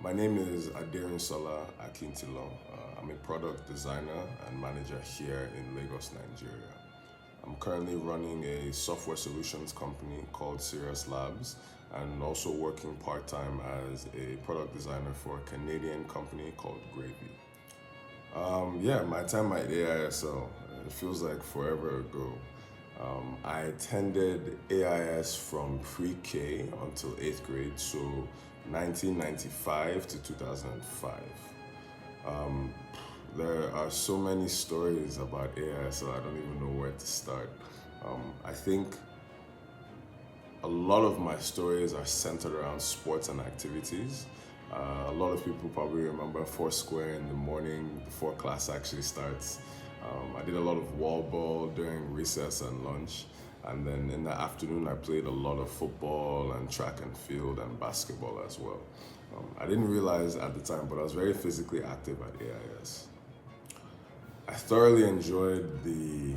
My name is Aderinsola Akintilo. I'm a product designer and manager here in Lagos, Nigeria. I'm currently running a software solutions company called SiriusLabs and also working part-time as a product designer for a Canadian company called Gravy. My time at AISL, it feels like forever ago. I attended AIS from pre-K until 8th grade, so 1995 to 2005. There are so many stories about AISL, I don't even know where to start. I think a lot of my stories are centered around sports and activities. A lot of people probably remember Foursquare in the morning before class actually starts. I did a lot of wall ball during recess and lunch. And then in the afternoon, I played a lot of football and track and field and basketball as well. I didn't realize at the time, but I was very physically active at AIS. I thoroughly enjoyed the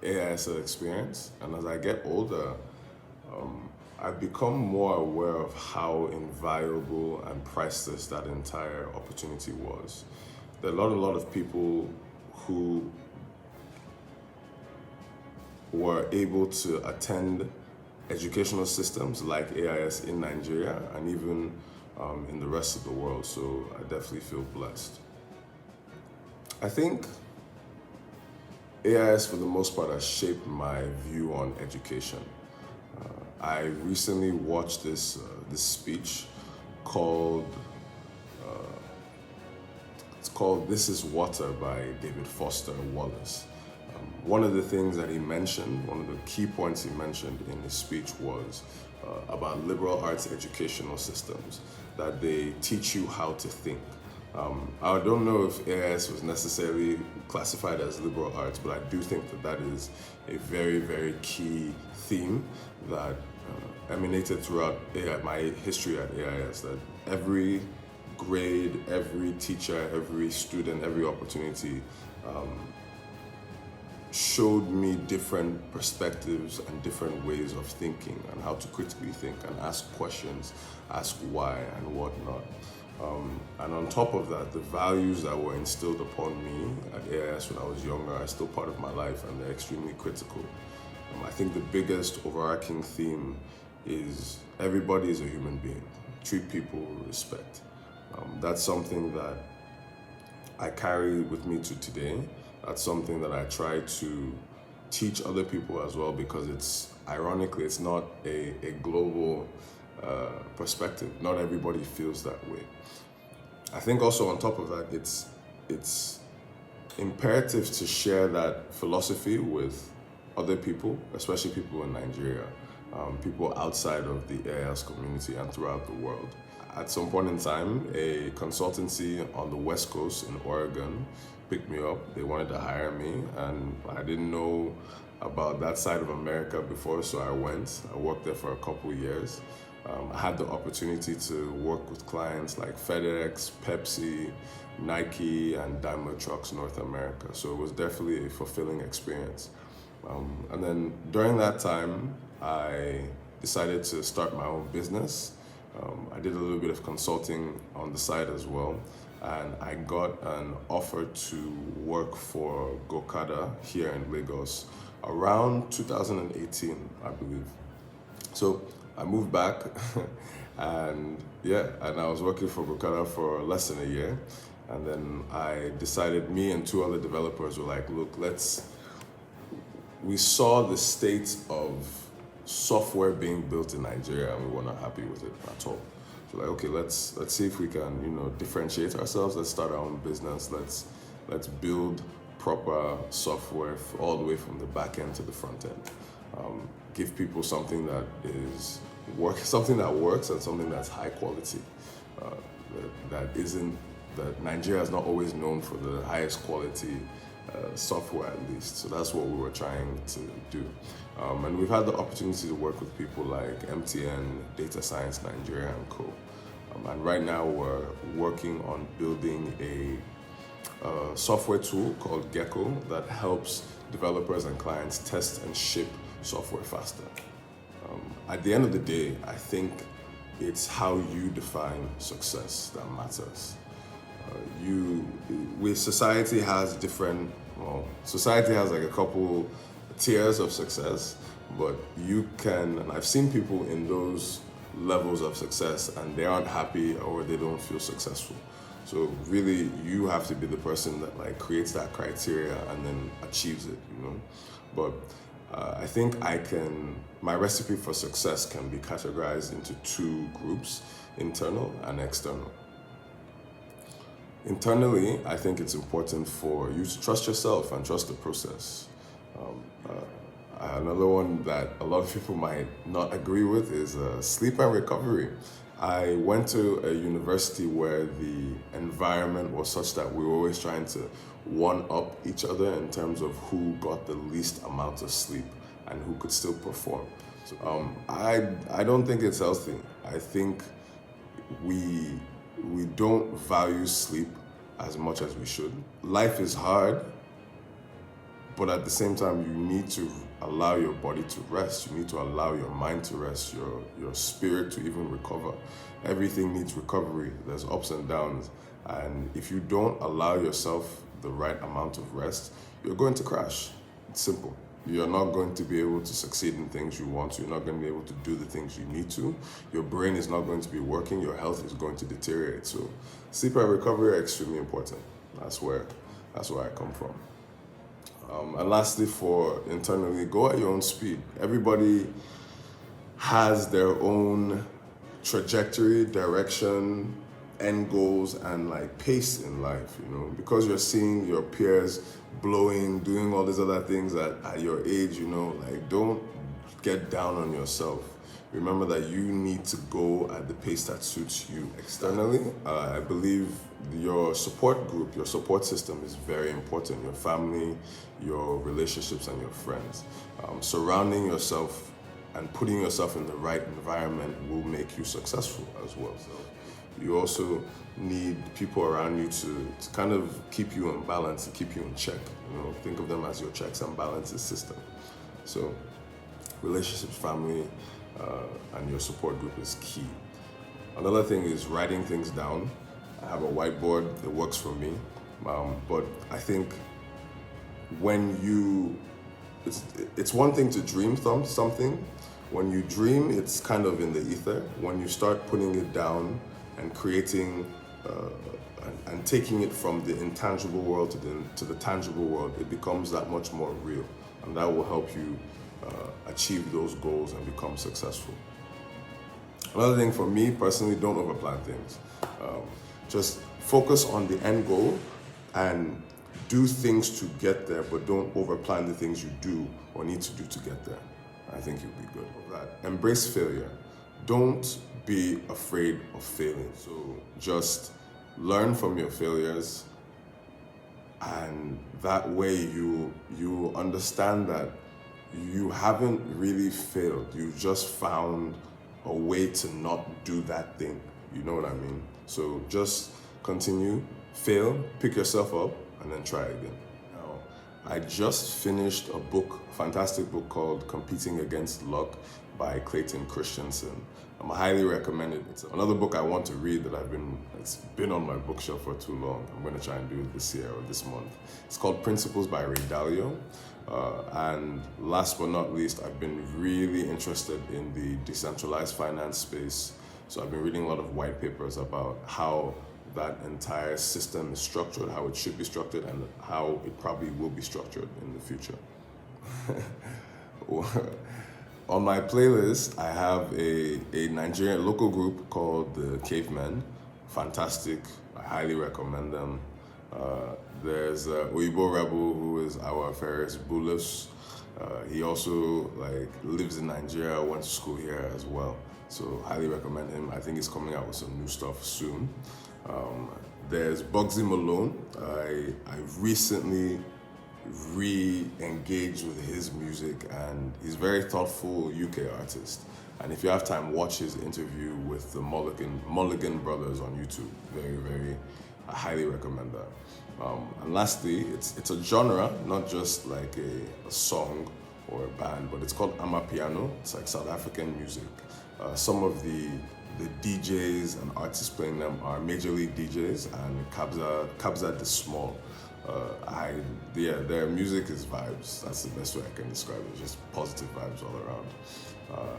AISL experience, and as I get older, I've become more aware of how invaluable and priceless that entire opportunity was. There are a lot of people who were able to attend educational systems like AIS in Nigeria and even in the rest of the world, so I definitely feel blessed. I think AIS, for the most part, has shaped my view on education. I recently watched this speech called it's called "This Is Water" by David Foster Wallace. One of the things that he mentioned, one of the key points he mentioned in his speech was about liberal arts educational systems, that they teach you how to think. I don't know if AIS was necessarily classified as liberal arts, but I do think that that is a very, very key theme that emanated throughout my history at AIS, that every grade, every teacher, every student, every opportunity showed me different perspectives and different ways of thinking and how to critically think and ask questions, ask why and whatnot. And on top of that, the values that were instilled upon me at AIS when I was younger are still part of my life, and they're extremely critical. I think the biggest overarching theme is everybody is a human being. Treat people with respect. That's something that I carry with me to today. That's something that I try to teach other people as well, because ironically, it's not a global perspective. Not everybody feels that way. I think also on top of that, it's imperative to share that philosophy with other people, especially people in Nigeria, people outside of the AIS community and throughout the world. At some point in time, a consultancy on the West Coast in Oregon picked me up. They wanted to hire me, and I didn't know about that side of America before, so I went. I worked there for a couple of years. I had the opportunity to work with clients like FedEx, Pepsi, Nike, and Daimler Trucks North America. So it was definitely a fulfilling experience. And then during that time, I decided to start my own business. I did a little bit of consulting on the side as well, and I got an offer to work for Gokada here in Lagos around 2018, I believe. So I moved back and I was working for Gokada for less than a year. And then I decided, me and two other developers were like, look, we saw the state of software being built in Nigeria, and we were not happy with it at all. So like, okay, let's see if we can, differentiate ourselves. Let's start our own business. Let's build proper software all the way from the back end to the front end. Give people something that something that works, and something that's high quality. That Nigeria is not always known for the highest quality software, at least. So that's what we were trying to do. And we've had the opportunity to work with people like MTN, Data Science Nigeria, and Co. And right now we're working on building a software tool called Gecko that helps developers and clients test and ship software faster. At the end of the day, I think it's how you define success that matters. Society has different, society has like a couple tiers of success, but you can, and I've seen people in those levels of success and they aren't happy or they don't feel successful. So really, you have to be the person that like creates that criteria and then achieves it, But I think my recipe for success can be categorized into two groups, internal and external. Internally, I think it's important for you to trust yourself and trust the process. Another one that a lot of people might not agree with is sleep and recovery. I went to a university where the environment was such that we were always trying to one-up each other in terms of who got the least amount of sleep and who could still perform. So, I don't think it's healthy. I think we don't value sleep as much as we should. Life is hard, but at the same time, you need to allow your body to rest. You need to allow your mind to rest, your spirit to even recover. Everything needs recovery. There's ups and downs. And if you don't allow yourself the right amount of rest, you're going to crash. It's simple. You're not going to be able to succeed in things you want to. You're not going to be able to do the things you need to. Your brain is not going to be working. Your health is going to deteriorate. So sleep and recovery are extremely important. That's where I come from. And lastly, for internally, go at your own speed. Everybody has their own trajectory, direction, end goals, and like pace in life, because you're seeing your peers blowing, doing all these other things at your age, like don't get down on yourself. Remember that you need to go at the pace that suits you. Externally, I believe your support group, your support system is very important. Your family, your relationships, and your friends. Surrounding yourself and putting yourself in the right environment will make you successful as well. So you also need people around you to kind of keep you in balance, to keep you in check. Think of them as your checks and balances system. So relationships, family, and your support group is key. Another thing is writing things down. I have a whiteboard that works for me, but I think it's one thing to dream something. When you dream, it's kind of in the ether. When you start putting it down and creating and taking it from the intangible world to the tangible world, it becomes that much more real, and that will help you achieve those goals and become successful. Another thing for me personally, don't overplan things. Just focus on the end goal and do things to get there, but don't overplan the things you do or need to do to get there. I think you'll be good with that. Embrace failure. Don't be afraid of failing. So just learn from your failures, and that way you understand that you haven't really failed. You just found a way to not do that thing. You know what I mean? So just continue, fail, pick yourself up, and then try again. Now, I just finished a fantastic book called Competing Against Luck by Clayton Christensen. I highly recommend it. It's another book I want to read that it's been on my bookshelf for too long. I'm going to try and do it this year or this month. It's called Principles by Ray Dalio. And last but not least, I've been really interested in the decentralized finance space. So I've been reading a lot of white papers about how that entire system is structured, how it should be structured, and how it probably will be structured in the future. On my playlist, I have a Nigerian local group called the Cavemen. Fantastic. I highly recommend them. There's Oyibo Rebel, who is our Ferris Bulus. He also lives in Nigeria, went to school here as well. So highly recommend him. I think he's coming out with some new stuff soon. There's Bugsy Malone. I recently re-engaged with his music, and he's a very thoughtful UK artist. And if you have time, watch his interview with the Mulligan brothers on YouTube. Very, very, I highly recommend that. And lastly, it's a genre, not just like a song or a band, but it's called Amapiano. It's like South African music. Some of the DJs and artists playing them are Major League DJs and Kabza the Small. Their music is vibes. That's the best way I can describe it. Just positive vibes all around.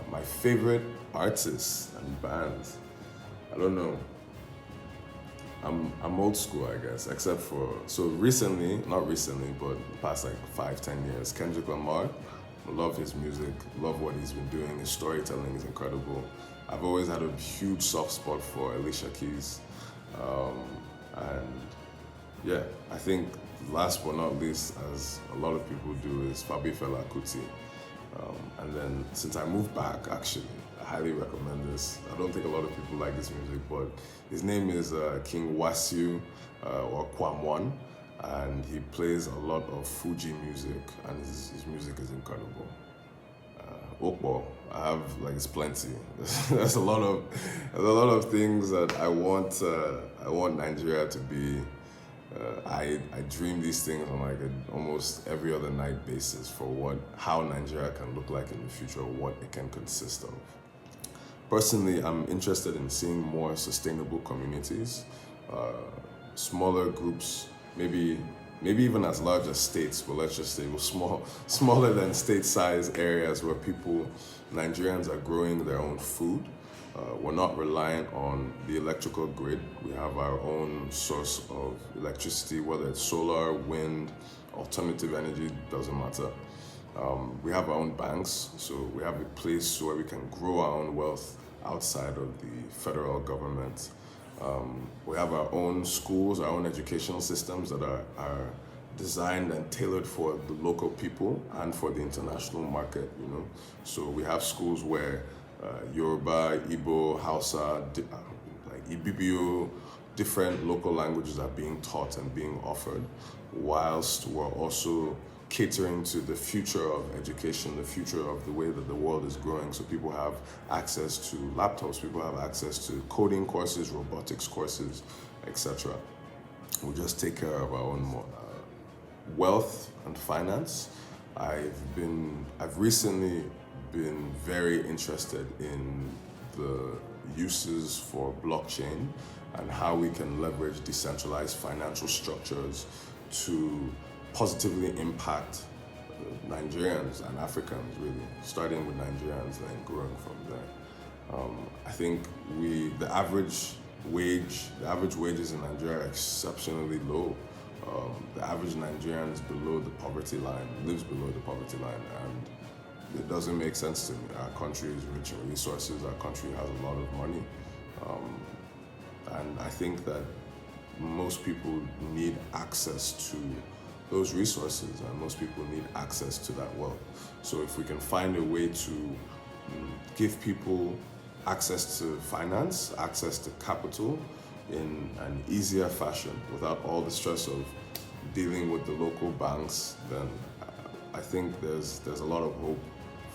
My favorite artists and bands, I don't know. I'm old school, I guess, except for, not recently, but the past like 5-10 years, Kendrick Lamar. Love his music, love what he's been doing. His storytelling is incredible. I've always had a huge soft spot for Alicia Keys. And yeah, I think last but not least, as a lot of people do, is Fabifela Kuti. And then since I moved back, actually, I highly recommend this. I don't think a lot of people like this music, but his name is King Wasiu or Kwamwan, and he plays a lot of Fuji music, and his music is incredible. Okpo, I have it's plenty. There's a lot of things that I want Nigeria to be. I dream these things on almost every other night basis for how Nigeria can look like in the future, what it can consist of. Personally, I'm interested in seeing more sustainable communities, smaller groups, maybe even as large as states, but let's just say smaller than state-sized areas where Nigerians are growing their own food. We're not reliant on the electrical grid. We have our own source of electricity, whether it's solar, wind, alternative energy, doesn't matter. We have our own banks, so we have a place where we can grow our own wealth outside of the federal government. We have our own schools, our own educational systems that are designed and tailored for the local people and for the international market, So we have schools where Yoruba, Igbo, Hausa, Ibibio, different local languages are being taught and being offered, whilst we're also catering to the future of education, the future of the way that the world is growing. So people have access to laptops, people have access to coding courses, robotics courses, etc. We just take care of our own wealth and finance. I've recently been very interested in the uses for blockchain and how we can leverage decentralized financial structures to positively impact Nigerians and Africans, really, starting with Nigerians and growing from there. I think the average wages in Nigeria are exceptionally low. The average Nigerian is below the poverty line, lives below the poverty line, and it doesn't make sense to me. Our country is rich in resources, our country has a lot of money, and I think that most people need access to those resources, and most people need access to that wealth. So if we can find a way to give people access to finance, access to capital in an easier fashion without all the stress of dealing with the local banks, then I think there's a lot of hope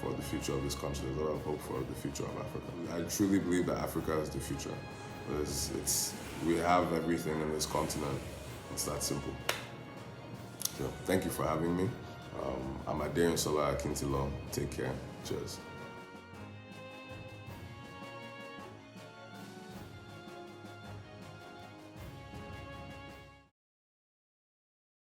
for the future of this country. There's a lot of hope for the future of Africa. I truly believe that Africa is the future. We have everything in this continent. It's that simple. So thank you for having me. I'm Aderinsola Akintilo. Take care. Cheers.